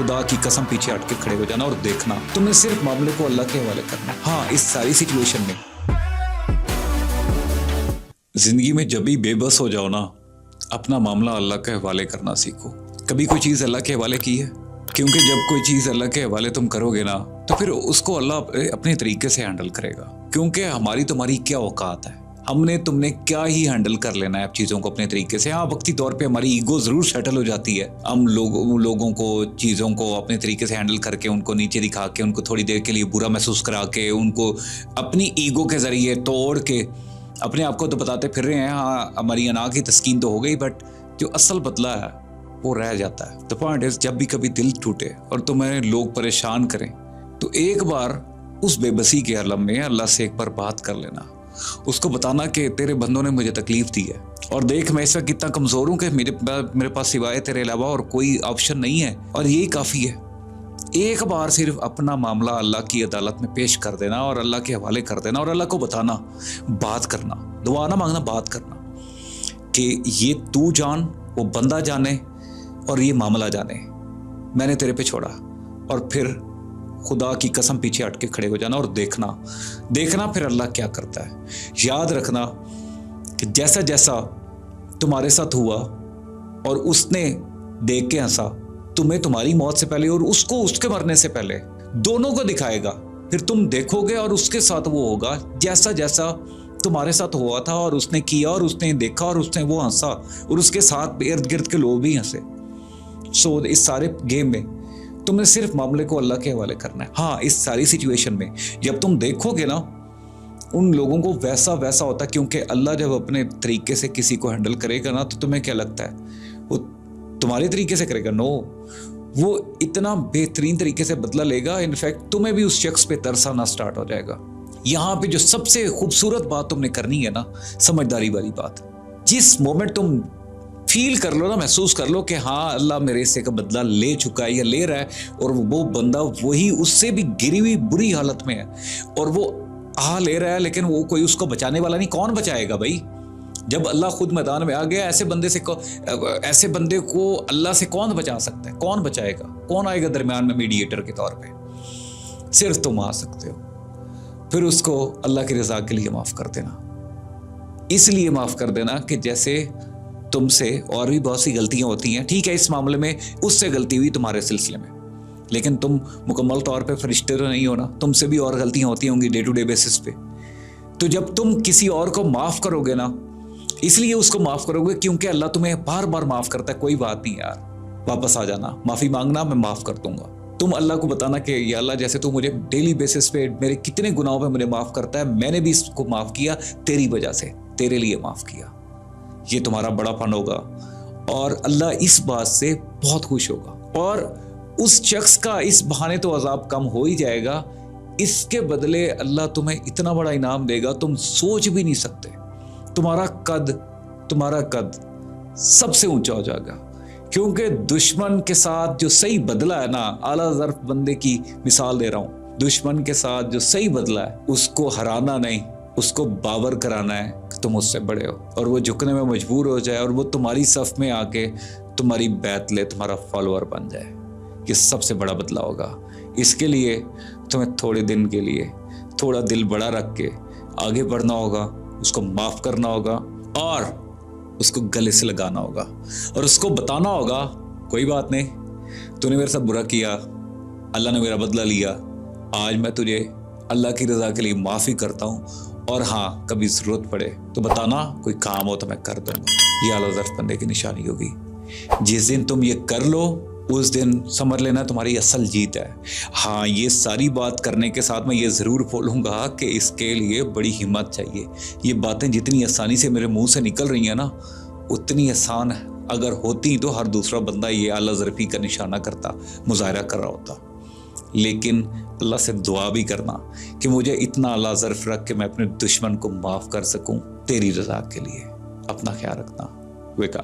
खुदा की कसम पीछे हट के खड़े हो जाना और देखना, तुम्हें सिर्फ मामले को अल्लाह के हवाले करना है। हाँ, इस सारी सिचुएशन में जिंदगी में जब भी बेबस हो जाओ ना, अपना मामला अल्लाह के हवाले करना सीखो। कभी कोई चीज़ अल्लाह के हवाले की है? क्योंकि जब कोई चीज़ अल्लाह के हवाले तुम करोगे ना, तो फिर उसको अल्लाह अपने तरीके से हैंडल करेगा। क्योंकि हमारी तुम्हारी क्या औकात है, हमने तुमने क्या ही हैंडल कर लेना है चीज़ों को अपने तरीके से। हाँ, वक्ती तौर पे हमारी ईगो ज़रूर सेटल हो जाती है, हम लोगों को चीज़ों को अपने तरीके से हैंडल करके उनको नीचे दिखा के, उनको थोड़ी देर के लिए बुरा महसूस करा के, उनको अपनी ईगो के ज़रिए तोड़ के अपने आप को तो बताते फिर रहे हैं हाँ हमारी अना की तस्कीन तो हो गई, बट जो असल बदला है वो रह जाता है। द पॉइंट इज, जब भी कभी दिल टूटे और तुम्हें लोग परेशान करें, तो एक बार उस बेबसी के आलम में अल्लाह से एक बार बात कर लेना, उसको बताना कि तेरे बंदों ने मुझे तकलीफ दी है और देख मैं इस वक्त कितना कमज़ोर हूँ कि मेरे पास सिवाय तेरे अलावा और कोई ऑप्शन नहीं है और यही काफ़ी है। एक बार सिर्फ अपना मामला अल्लाह की अदालत में पेश कर देना और अल्लाह के हवाले कर देना और अल्लाह को बताना, बात करना, दुआ ना मांगना, बात करना कि ये तू जान, वो बंदा जाने और ये मामला जाने, मैंने तेरे पे छोड़ा। और फिर खुदा की कसम पीछे हट के खड़े हो जाना और देखना फिर अल्लाह क्या करता है। याद रखना कि जैसा जैसा तुम्हारे साथ हुआ और उसने देख के हंसा, तुम्हें तुम्हारी मौत से पहले और उसको उसके मरने से पहले दोनों को दिखाएगा। फिर तुम देखोगे और उसके साथ वो होगा जैसा जैसा तुम्हारे साथ हुआ था और उसने किया और उसने देखा और उसने वो हंसा और उसके साथ इर्द गिर्द के लोग भी हंसे। सो इस सारे गेम में तुमने सिर्फ मामले को अल्लाह के हवाले करना है। हाँ, इस सारी सिचुएशन में जब तुम देखोगे ना, उन लोगों को वैसा वैसा होता, क्योंकि अल्लाह जब अपने तरीके से किसी को हैंडल करेगा ना, तो तुम्हें क्या लगता है वो तुम्हारे तरीके से करेगा? नो, वो इतना बेहतरीन तरीके से बदला लेगा, इनफैक्ट तुम्हें भी उस शख्स पे तरस आना स्टार्ट हो जाएगा। यहाँ पे जो सबसे खूबसूरत बात तुमने करनी है ना, समझदारी वाली बात, जिस मोमेंट तुम फील कर लो ना, महसूस कर लो कि हाँ अल्लाह मेरे से का बदला ले चुका है या ले रहा है, और वो बंदा वही उससे भी गिरी हुई बुरी हालत में है और वो ले रहा है, लेकिन वो कोई उसको बचाने वाला नहीं। कौन बचाएगा भाई? जब अल्लाह खुद मैदान में आ गया, ऐसे बंदे को अल्लाह से कौन बचा सकता है? कौन बचाएगा? कौन आएगा दरमियान में मीडिएटर के तौर पे? सिर्फ तुम आ सकते हो। फिर उसको अल्लाह की रजा के लिए माफ कर देना, इसलिए माफ कर देना कि जैसे तुमसे और भी बहुत सी गलतियां होती हैं, ठीक है इस मामले में उससे गलती हुई तुम्हारे सिलसिले में, लेकिन तुम मुकम्मल तौर पे फरिश्ते तो नहीं हो ना, तुमसे भी और गलतियां होती होंगी डे टू डे बेसिस पे। तो जब तुम किसी और को माफ करोगे ना, इसलिए उसको माफ करोगे क्योंकि अल्लाह तुम्हें बार बार माफ करता है। कोई बात नहीं यार, वापस आ जाना, माफी मांगना, मैं माफ कर दूंगा। तुम अल्लाह को बताना कि या अल्लाह जैसे तू मुझे डेली बेसिस पे मेरे कितने गुनाहों पे मुझे माफ करता है, मैंने भी इसको माफ किया तेरी वजह से, तेरे लिए माफ किया। ये तुम्हारा बड़ापन होगा और अल्लाह इस बात से बहुत खुश होगा और उस शख्स का इस बहाने तो अजाब कम हो ही जाएगा, इसके बदले अल्लाह तुम्हें इतना बड़ा इनाम देगा तुम सोच भी नहीं सकते। तुम्हारा कद सबसे ऊंचा हो जाएगा, क्योंकि दुश्मन के साथ जो सही बदला है ना, आला ज़र्फ बंदे की मिसाल दे रहा हूं, दुश्मन के साथ जो सही बदला है उसको हराना नहीं, उसको बावर कराना है कि तुम उससे बड़े हो और वो झुकने में मजबूर हो जाए और वो तुम्हारी सफ में आके तुम्हारी बैत ले, तुम्हारा फॉलोअर बन जाए। ये सबसे बड़ा बदला होगा। इसके लिए तुम्हें थोड़े दिन के लिए थोड़ा दिल बड़ा रख के आगे बढ़ना होगा, उसको माफ करना होगा और उसको गले से लगाना होगा और उसको बताना होगा कोई बात नहीं, तूने मेरे साथ बुरा किया, अल्लाह ने मेरा बदला लिया, आज मैं तुझे अल्लाह की रजा के लिए माफ़ी करता हूँ और हाँ कभी ज़रूरत पड़े तो बताना, कोई काम हो तो मैं कर दूँगा। ये आला ज़र्फ बंदे की निशानी होगी। जिस दिन तुम ये कर लो उस दिन समझ लेना तुम्हारी असल जीत है। हाँ, ये सारी बात करने के साथ मैं ये ज़रूर बोलूँगा कि इसके लिए बड़ी हिम्मत चाहिए। ये बातें जितनी आसानी से मेरे मुंह से निकल रही हैं ना, उतनी आसान अगर होती तो हर दूसरा बंदा ये आला ज़र्फ़ी का निशाना करता, मुज़ाहरा कर रहा होता। लेकिन अल्लाह से दुआ भी करना कि मुझे इतना आला ज़र्फ़ रख के मैं अपने दुश्मन को माफ़ कर सकूँ तेरी रज़ा के लिए। अपना ख्याल रखना। वेका।